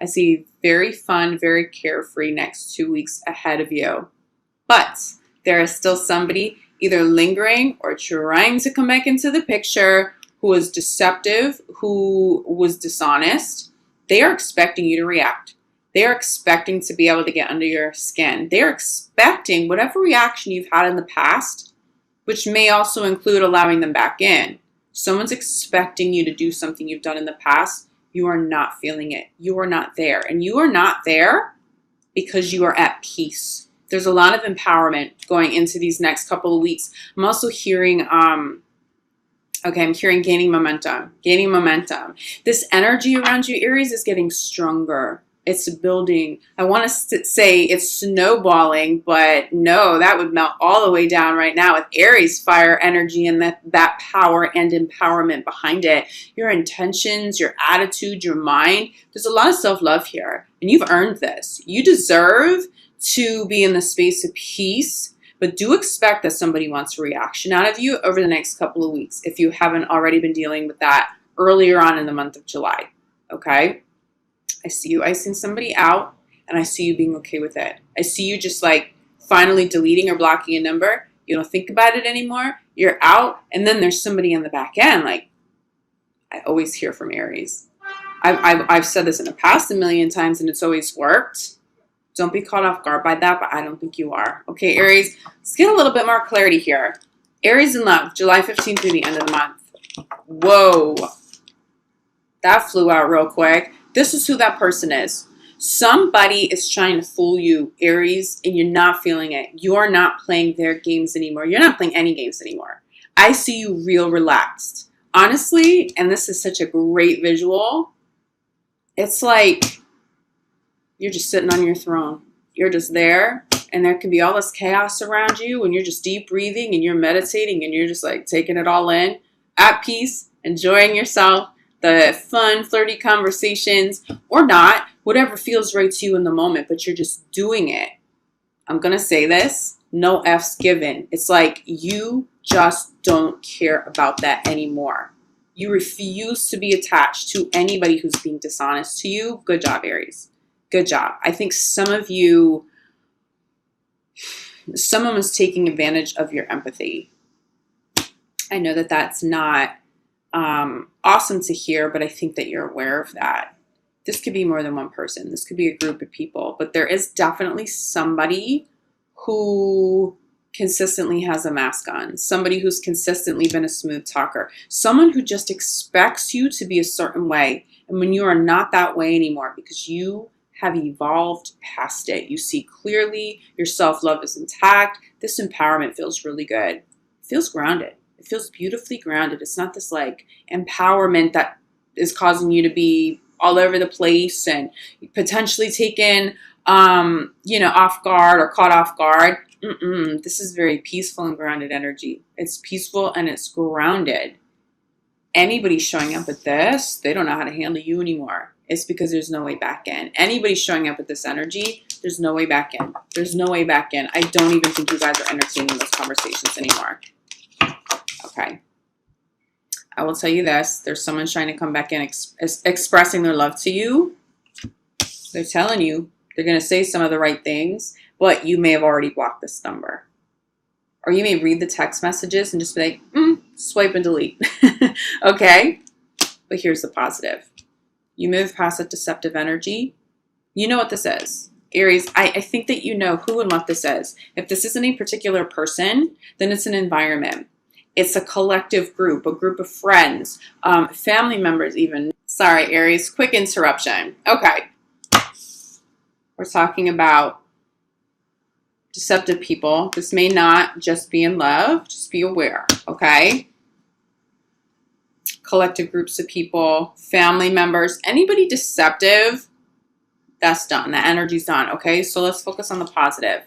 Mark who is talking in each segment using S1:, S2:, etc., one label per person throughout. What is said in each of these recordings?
S1: I see very fun, very carefree next 2 weeks ahead of you. But there is still somebody either lingering or trying to come back into the picture who was deceptive, who was dishonest. They are expecting you to react. They are expecting to be able to get under your skin. They are expecting whatever reaction you've had in the past, which may also include allowing them back in. Someone's expecting you to do something you've done in the past. You are not feeling it. You are not there. And you are not there because you are at peace. There's a lot of empowerment going into these next couple of weeks. I'm also hearing, I'm hearing gaining momentum. This energy around you, Aries, is getting stronger. It's building. I want to say it's snowballing, but no, that would melt all the way down right now with Aries fire energy and that power and empowerment behind it. Your intentions, your attitude, your mind. There's a lot of self-love here, and you've earned this. You deserve to be in the space of peace, but do expect that somebody wants a reaction out of you over the next couple of weeks if you haven't already been dealing with that earlier on in the month of July, okay? I see you icing somebody out, and I see you being okay with it. I see you just like finally deleting or blocking a number. You don't think about it anymore. You're out, and then there's somebody on the back end. Like, I always hear from Aries. I've said this in the past a million times, and it's always worked. Don't be caught off guard by that, but I don't think you are. Okay, Aries, let's get a little bit more clarity here. Aries in love, July 15th through the end of the month. Whoa. That flew out real quick. This is who that person is. Somebody is trying to fool you, Aries, and you're not feeling it. You're not playing their games anymore. You're not playing any games anymore. I see you real relaxed. Honestly, and this is such a great visual, it's like you're just sitting on your throne. You're just there, and there can be all this chaos around you, and you're just deep breathing, and you're meditating, and you're just like taking it all in, at peace, enjoying yourself, the fun, flirty conversations, or not, whatever feels right to you in the moment, but you're just doing it. I'm going to say this, no F's given. It's like you just don't care about that anymore. You refuse to be attached to anybody who's being dishonest to you. Good job, Aries. Good job. I think someone was taking advantage of your empathy. I know that that's not awesome to hear, but I think that you're aware of that. This could be more than one person. This could be a group of people, but there is definitely somebody who consistently has a mask on, somebody who's consistently been a smooth talker, someone who just expects you to be a certain way. And when you are not that way anymore, because you have evolved past it, you see clearly, your self-love is intact, this empowerment feels really good. It feels grounded. It feels beautifully grounded. It's not this like empowerment that is causing you to be all over the place and potentially taken, off guard or caught off guard. This is very peaceful and grounded energy. It's peaceful and it's grounded. Anybody showing up with this, they don't know how to handle you anymore. It's because there's no way back in. Anybody showing up with this energy, there's no way back in. There's no way back in. I don't even think you guys are entertaining those conversations anymore. Okay. I will tell you this. There's someone trying to come back in expressing their love to you. They're telling you they're going to say some of the right things, but you may have already blocked this number. Or you may read the text messages and just be like, swipe and delete. Okay? But here's the positive. You move past that deceptive energy. You know what this is. Aries, I think that you know who and what this is. If this isn't a particular person, then it's an environment. It's a collective group, a group of friends, family members even. Sorry, Aries, quick interruption. Okay. We're talking about deceptive people. This may not just be in love. Just be aware, okay? Collective groups of people, family members, anybody deceptive, that's done. The energy's done, okay? So let's focus on the positive.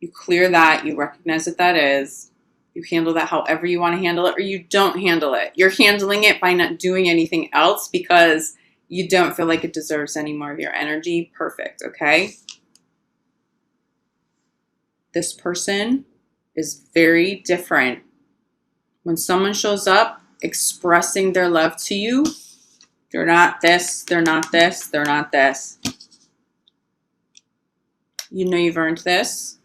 S1: You clear that. You recognize what that is. You handle that however you want to handle it, or you don't handle it. You're handling it by not doing anything else because you don't feel like it deserves any more of your energy. Perfect, okay? This person is very different. When someone shows up expressing their love to you, They're not this, they're not this, they're not this. You know you've earned this.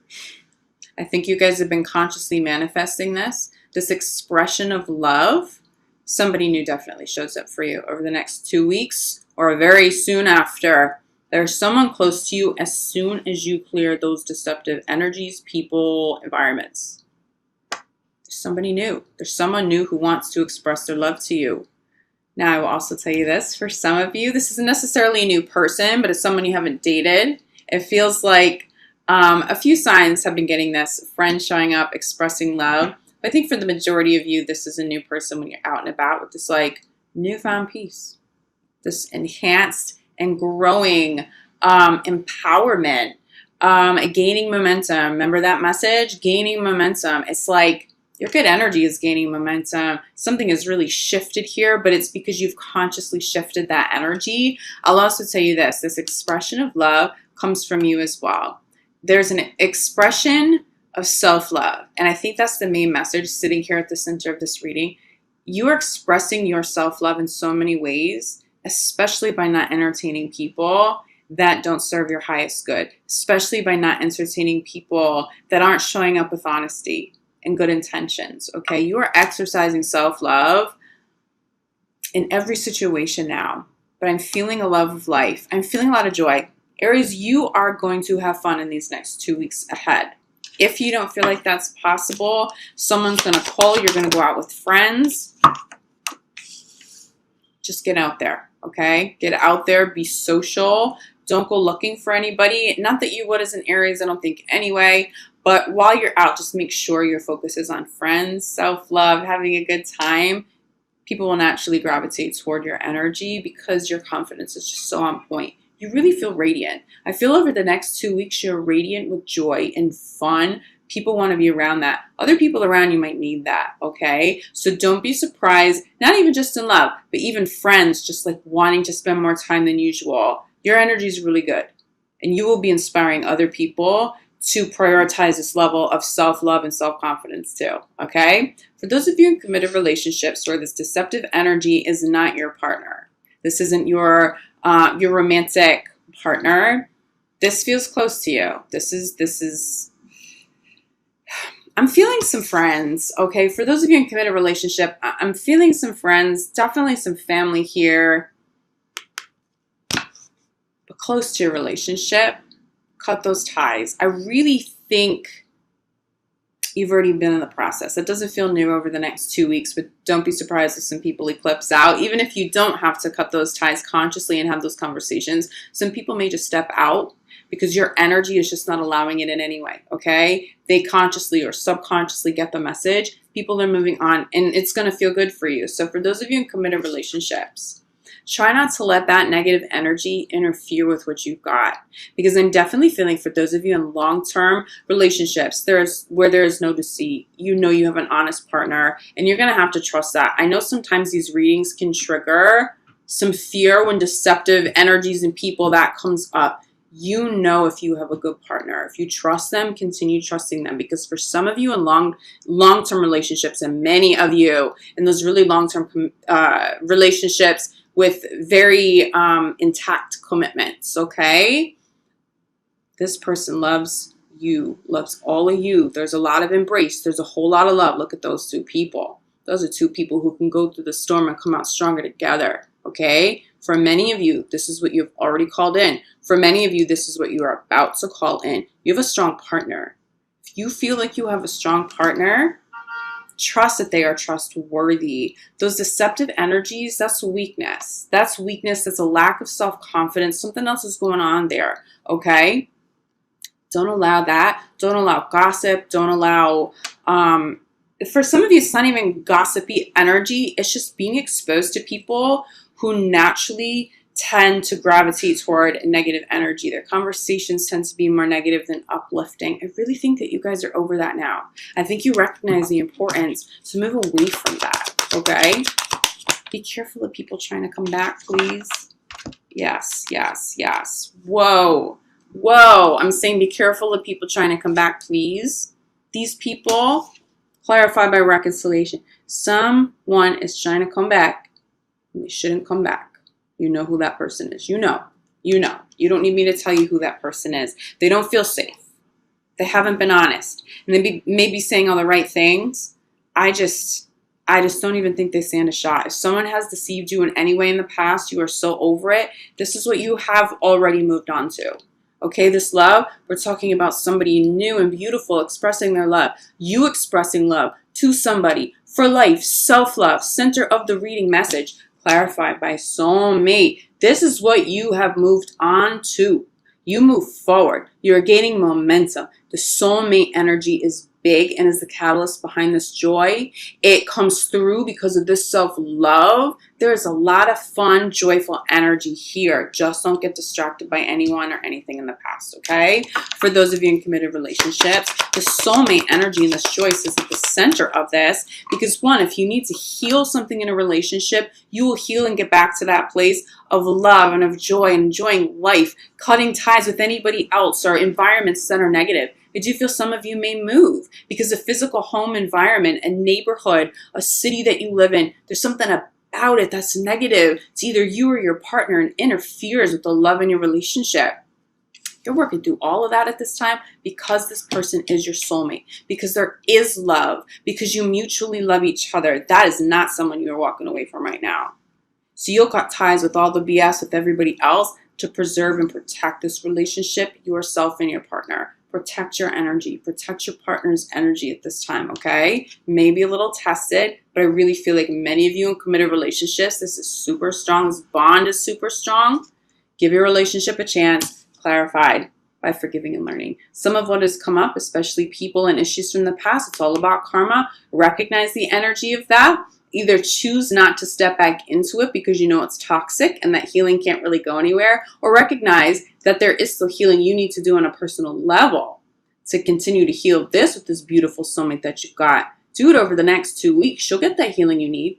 S1: I think you guys have been consciously manifesting this. This expression of love, somebody new definitely shows up for you over the next 2 weeks or very soon after. There's someone close to you as soon as you clear those deceptive energies, people, environments. There's somebody new. There's someone new who wants to express their love to you. Now, I will also tell you this. For some of you, this isn't necessarily a new person, but it's someone you haven't dated. It feels like a few signs have been getting this. Friends showing up, expressing love. But I think for the majority of you, this is a new person when you're out and about with this like newfound peace. This enhanced and growing empowerment, gaining momentum. Remember that message? Gaining momentum. It's like your good energy is gaining momentum. Something has really shifted here, but it's because you've consciously shifted that energy. I'll also tell you this. This expression of love comes from you as well. There's an expression of self-love, and I think that's the main message sitting here at the center of this reading. You are expressing your self-love in so many ways, especially by not entertaining people that don't serve your highest good, especially by not entertaining people that aren't showing up with honesty and good intentions, okay? You are exercising self-love in every situation now, but I'm feeling a love of life. I'm feeling a lot of joy. Aries, you are going to have fun in these next 2 weeks ahead. If you don't feel like that's possible, someone's going to call, you're going to go out with friends. Just get out there, okay? Get out there, be social. Don't go looking for anybody. Not that you would as an Aries, I don't think anyway. But while you're out, just make sure your focus is on friends, self-love, having a good time. People will naturally gravitate toward your energy because your confidence is just so on point. You really feel radiant. I feel over the next 2 weeks, you're radiant with joy and fun. People want to be around that. Other people around you might need that, okay? So don't be surprised, not even just in love, but even friends just like wanting to spend more time than usual. Your energy is really good. And you will be inspiring other people to prioritize this level of self-love and self-confidence too, okay? For those of you in committed relationships where this deceptive energy is not your partner, this isn't your romantic partner, this feels close to you. This is, I'm feeling some friends, okay? For those of you in committed relationship, I'm feeling some friends, definitely some family here, but close to your relationship. Cut those ties. I really think you've already been in the process. It doesn't feel new over the next 2 weeks, but don't be surprised if some people eclipse out. Even if you don't have to cut those ties consciously and have those conversations, some people may just step out because your energy is just not allowing it in any way, okay? They consciously or subconsciously get the message. People are moving on, and it's going to feel good for you. So for those of you in committed relationships, try not to let that negative energy interfere with what you've got. Because I'm definitely feeling for those of you in long-term relationships, where there is no deceit. You know you have an honest partner, and you're going to have to trust that. I know sometimes these readings can trigger some fear when deceptive energies and people that comes up. You know if you have a good partner. If you trust them, continue trusting them. Because for some of you in long-term relationships, and many of you in those really long-term relationships, with very intact commitments, okay? This person loves you, loves all of you. There's a lot of embrace. There's a whole lot of love. Look at those two people. Those are two people who can go through the storm and come out stronger together, okay? For many of you, this is what you've already called in. For many of you, this is what you are about to call in. You have a strong partner. If you feel like you have a strong partner, trust that they are trustworthy. Those deceptive energies, that's weakness. That's weakness. That's a lack of self-confidence. Something else is going on there, okay? Don't allow that. Don't allow gossip. Don't allow, for some of you, it's not even gossipy energy. It's just being exposed to people who naturally tend to gravitate toward negative energy. Their conversations tend to be more negative than uplifting. I really think that you guys are over that now. I think you recognize the importance to move away from that, okay? Be careful of people trying to come back, please. Yes, yes, yes. Whoa, whoa. I'm saying be careful of people trying to come back, please. These people, clarify by reconciliation. Someone is trying to come back, and they shouldn't come back. You know who that person is. You know. You know. You don't need me to tell you who that person is. They don't feel safe. They haven't been honest. And they may be saying all the right things. I just don't even think they stand a shot. If someone has deceived you in any way in the past, you are so over it. This is what you have already moved on to. Okay, this love, we're talking about somebody new and beautiful expressing their love. You expressing love to somebody for life, self-love, center of the reading message, clarified by soulmate. This is what you have moved on to. You move forward. You're gaining momentum. The soulmate energy is big and is the catalyst behind this joy. It comes through because of this self-love. There's a lot of fun, joyful energy here. Just don't get distracted by anyone or anything in the past, okay? For those of you in committed relationships, the soulmate energy and this choice is at the center of this because, one, if you need to heal something in a relationship, you will heal and get back to that place of love and of joy and enjoying life, cutting ties with anybody else or environments that are negative. I do feel some of you may move because a physical home environment, a neighborhood, a city that you live in, there's something about it that's negative to either you or your partner and interferes with the love in your relationship. You're working through all of that at this time because this person is your soulmate, because there is love, because you mutually love each other. That is not someone you're walking away from right now. So you'll cut ties with all the BS with everybody else to preserve and protect this relationship, yourself and your partner. Protect your energy. Protect your partner's energy at this time, okay? Maybe a little tested, but I really feel like many of you in committed relationships, this is super strong. This bond is super strong. Give your relationship a chance. Clarified by forgiving and learning. Some of what has come up, especially people and issues from the past, it's all about karma. Recognize the energy of that. Either choose not to step back into it because you know it's toxic and that healing can't really go anywhere, or recognize that there is still healing you need to do on a personal level to continue to heal this with this beautiful soulmate that you got. Do it over the next 2 weeks. You'll get that healing you need.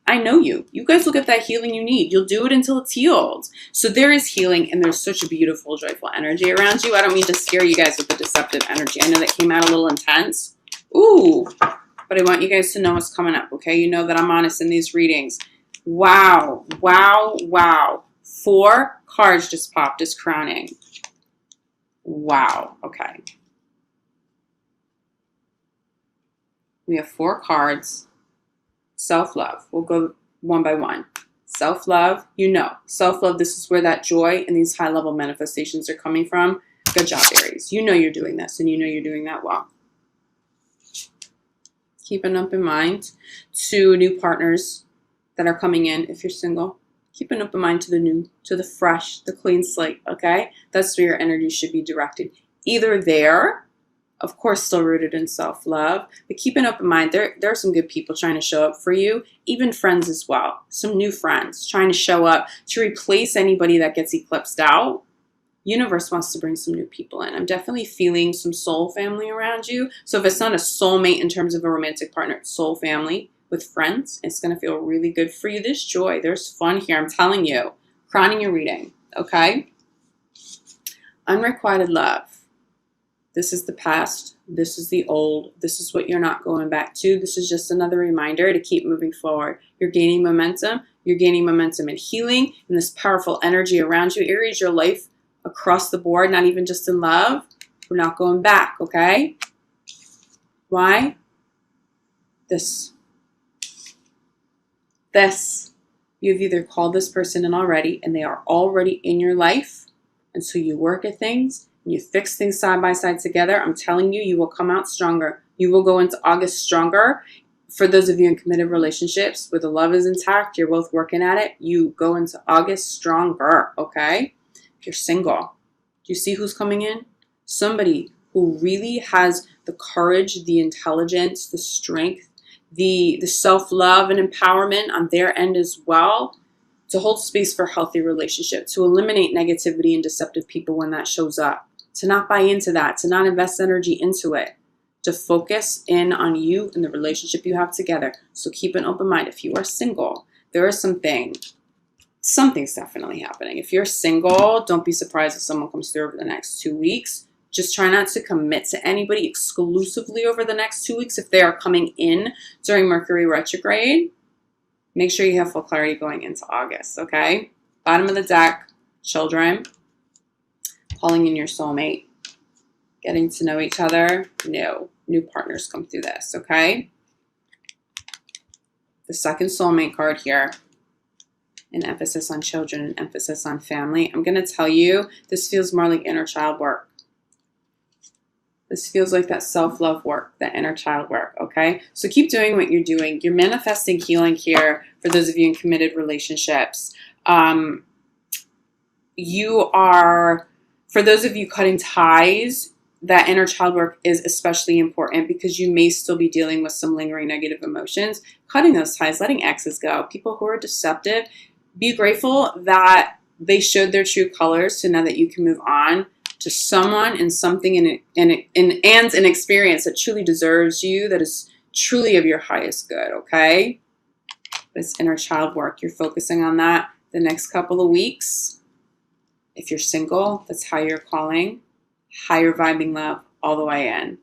S1: I know you. You guys will get that healing you need. You'll do it until it's healed. So there is healing and there's such a beautiful, joyful energy around you. I don't mean to scare you guys with the deceptive energy. I know that came out a little intense. Ooh. But I want you guys to know what's coming up, okay? You know that I'm honest in these readings. Wow, wow, wow. 4 cards just popped as crowning. Wow, okay. We have 4 cards. Self-love. We'll go one by one. Self-love, you know. Self-love, this is where that joy and these high-level manifestations are coming from. Good job, Aries. You know you're doing this, and you know you're doing that well. Keep an open mind to new partners that are coming in if you're single. Keep an open mind to the new, to the fresh, the clean slate, okay? That's where your energy should be directed. Either there, of course, still rooted in self-love, but keep an open mind. There are some good people trying to show up for you, even friends as well. Some new friends trying to show up to replace anybody that gets eclipsed out. Universe wants to bring some new people in. I'm definitely feeling some soul family around you. So if it's not a soulmate in terms of a romantic partner, it's soul family with friends. It's going to feel really good for you. There's joy. There's fun here. I'm telling you. Crowning your reading. Okay? Unrequited love. This is the past. This is the old. This is what you're not going back to. This is just another reminder to keep moving forward. You're gaining momentum. You're gaining momentum in healing and this powerful energy around you. Aries, your life across the board, not even just in love. We're not going back, okay? Why? This. You've either called this person in already and they are already in your life, and so you work at things and you fix things side by side together. I'm telling you, you will come out stronger. You will go into August stronger. For those of you in committed relationships where the love is intact, you're both working at it, you go into August stronger, okay? If you're single, do you see who's coming in? Somebody who really has the courage, the intelligence, the strength, the self-love and empowerment on their end as well to hold space for healthy relationships, to eliminate negativity and deceptive people when that shows up, to not buy into that, to not invest energy into it, to focus in on you and the relationship you have together. So keep an open mind. If you are single, there is something's definitely happening. If you're single, don't be surprised if someone comes through over the next 2 weeks. Just try not to commit to anybody exclusively over the next 2 weeks if they are coming in during Mercury retrograde. Make sure you have full clarity going into August, okay? Bottom of the deck, children. Calling in your soulmate. Getting to know each other. No. New partners come through this, okay? The second soulmate card here. An emphasis on children, an emphasis on family. I'm going to tell you, this feels more like inner child work. This feels like that self-love work, that inner child work, okay? So keep doing what you're doing. You're manifesting healing here for those of you in committed relationships. You are, for those of you cutting ties, that inner child work is especially important because you may still be dealing with some lingering negative emotions. Cutting those ties, letting exes go. People who are deceptive, be grateful that they showed their true colors so now that you can move on to someone and something and an experience that truly deserves you, that is truly of your highest good, okay? This inner child work, you're focusing on that the next couple of weeks. If you're single, that's how you're calling. Higher vibing love all the way in.